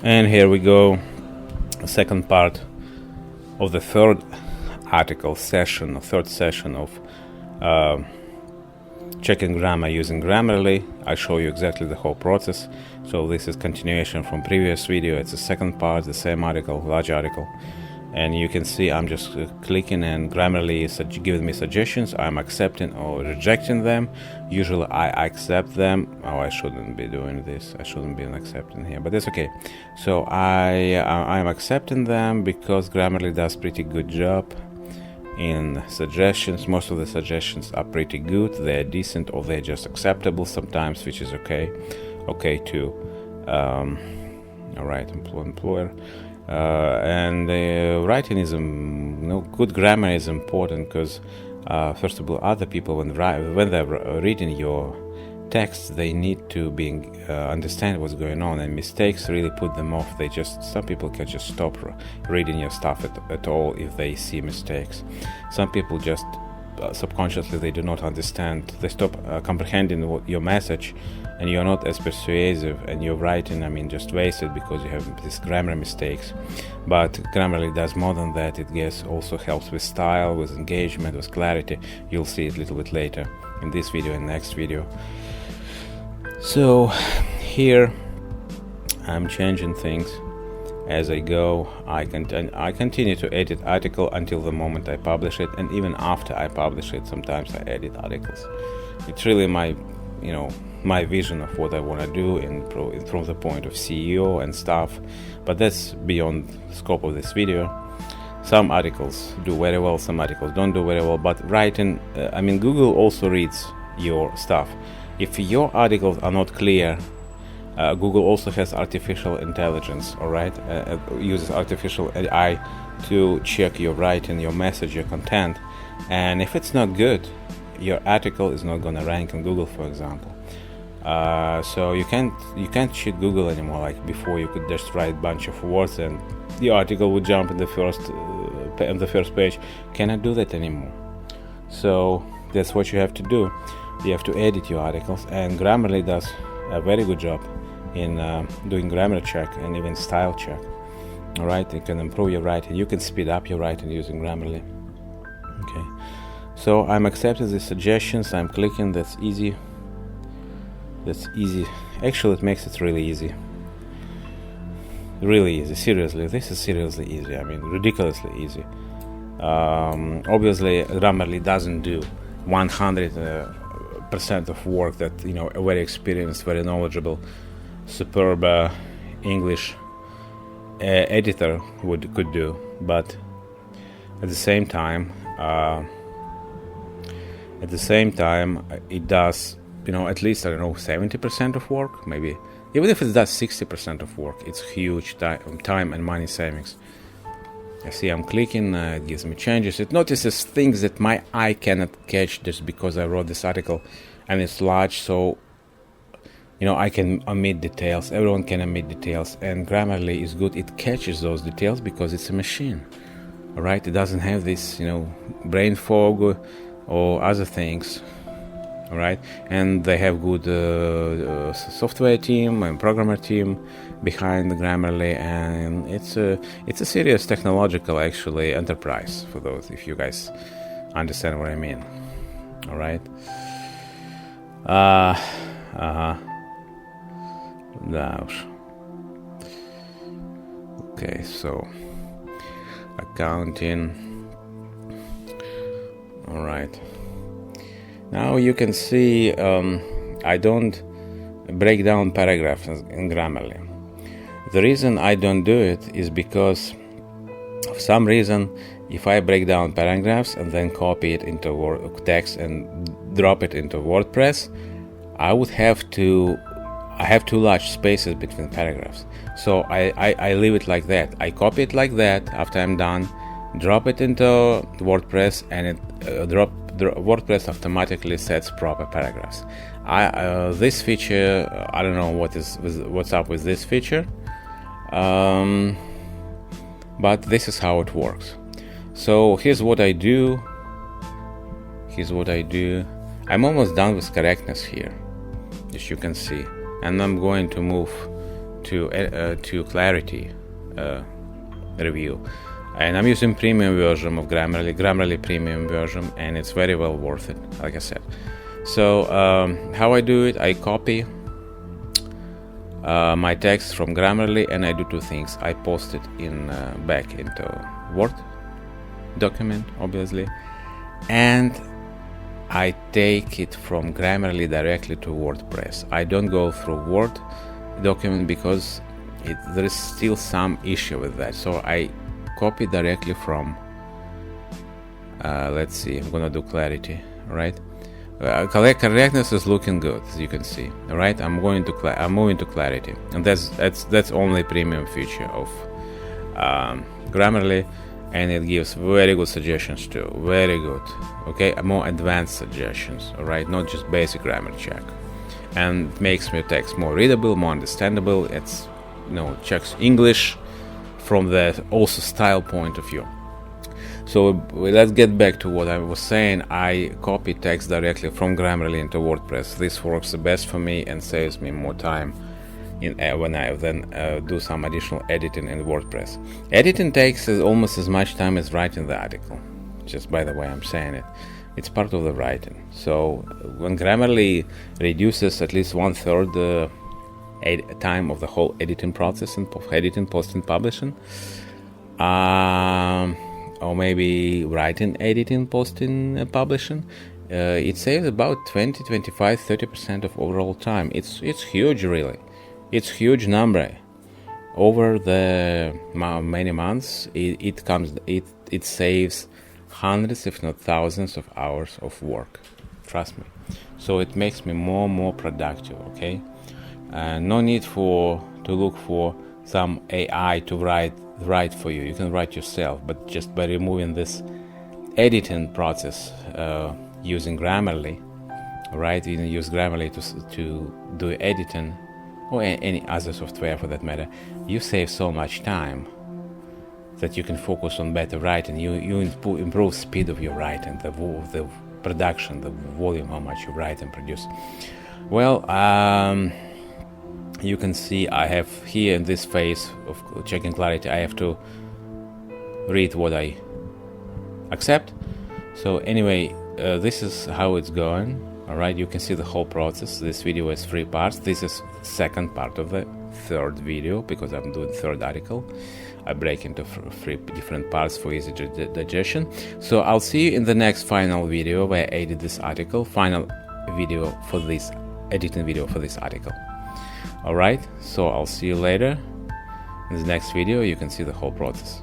And here we go, the second part of the third article session, or third session of checking grammar using Grammarly. I show you exactly the whole process. So this is continuation from previous video. It's the second part, the same article, large article. And you can see I'm just clicking, and Grammarly is giving me suggestions. I'm accepting or rejecting them. Usually I accept them. Oh, I shouldn't be doing this. I shouldn't be accepting here, but that's okay. So I'm accepting them because Grammarly does pretty good job in suggestions. Most of the suggestions are pretty good. They're decent, or they're just acceptable sometimes, which is okay. Okay too. All right, employer. And writing is good grammar is important because first of all, other people when they're reading your text, they need to understand what's going on, and mistakes really put them off. Some people can just stop reading your stuff at all if they see mistakes. Some people just subconsciously they do not understand. They stop comprehending your message, and you're not as persuasive, and your writing, just wasted because you have these grammar mistakes. But Grammarly does more than that. It also helps with style, with engagement, with clarity. You'll see it a little bit later in this video and next video. So here I'm changing things as I go. I continue to edit article until the moment I publish it, and even after I publish it, sometimes I edit articles. It's really my vision of what I want to do from the point of CEO and stuff, but that's beyond the scope of this video. Some articles do very well, some articles don't do very well, but writing, Google also reads your stuff. If your articles are not clear, Google also has artificial intelligence, all right? Uses artificial AI to check your writing, your message, your content, and if it's not good, your article is not going to rank in Google, for example. So you can't cheat Google anymore. Like before, you could just write a bunch of words and the article would jump in the first page. Cannot do that anymore. So that's what you have to do. You have to edit your articles, and Grammarly does a very good job in doing grammar check and even style check. All right, you can improve your writing. You can speed up your writing using Grammarly. Okay, so I'm accepting the suggestions. I'm clicking. That's easy. Actually, it makes it really easy. Really easy. Seriously, this is seriously easy. Ridiculously easy. Obviously, Grammarly doesn't do 100% of work that a very experienced, very knowledgeable, superb English editor could do. But at the same time, it does. At least 70% of work, maybe. Even if it does 60% of work, it's huge time and money savings. I see I'm clicking, it gives me changes. It notices things that my eye cannot catch just because I wrote this article and it's large, so I can omit details. Everyone can omit details, and Grammarly is good. It catches those details because it's a machine. All right, it doesn't have this brain fog or other things. All right, and they have good software team and programmer team behind the Grammarly, and it's a serious technological enterprise for those, if you guys understand what I mean. All right. Okay, so accounting. All right. Now you can see I don't break down paragraphs in Grammarly. The reason I don't do it is because for some reason, if I break down paragraphs and then copy it into text and drop it into WordPress, I have too large spaces between paragraphs. So I leave it like that. I copy it like that after I'm done, drop it into WordPress, and WordPress automatically sets proper paragraphs. This feature, I don't know what's up with this feature, but this is how it works. So here's what I do. I'm almost done with correctness here, as you can see, and I'm going to move to Clarity review, and I'm using premium version of Grammarly premium version, and it's very well worth it, like I said. So how I do it, I copy my text from Grammarly, and I do two things. I post it in back into Word document, obviously, and I take it from Grammarly directly to WordPress. I don't go through Word document because there is still some issue with that. So I copy directly from let's see, I'm gonna do Clarity, right? Correctness is looking good, as you can see. All right, I'm moving to Clarity, and that's only premium feature of Grammarly, and it gives very good suggestions too. Very good. Okay, more advanced suggestions. All right, not just basic grammar check, and it makes my text more readable, more understandable. It's checks English from the also style point of view. So let's get back to what I was saying. I copy text directly from Grammarly into WordPress. This works the best for me and saves me more time when I then do some additional editing in WordPress. Editing takes almost as much time as writing the article. Just by the way I'm saying it. It's part of the writing. So when Grammarly reduces at least 1/3 time of the whole editing process and editing, posting, publishing, or maybe writing, editing, posting, publishing, it saves about 20, 25, 30% of overall time. It's huge, really. It's huge number. Over the many months, it saves hundreds, if not thousands, of hours of work. Trust me. So it makes me more productive. Okay, no need to look for some AI to write for you. You can write yourself, but just by removing this editing process using Grammarly, right? You can use Grammarly to do editing, or any other software for that matter. You save so much time that you can focus on better writing. You improve speed of your writing, the production, the volume, how much you write and produce. Well, you can see I have here in this phase of checking Clarity, I have to read what I accept. So anyway, this is how it's going. All right, you can see the whole process. This video is 3 parts. This is second part of the third video, because I'm doing third article. I break into 3 different parts for easy digestion. So I'll see you in the next final video where I edit this article, final video for this editing video for this article. All right, so I'll see you later. In the next video you can see the whole process.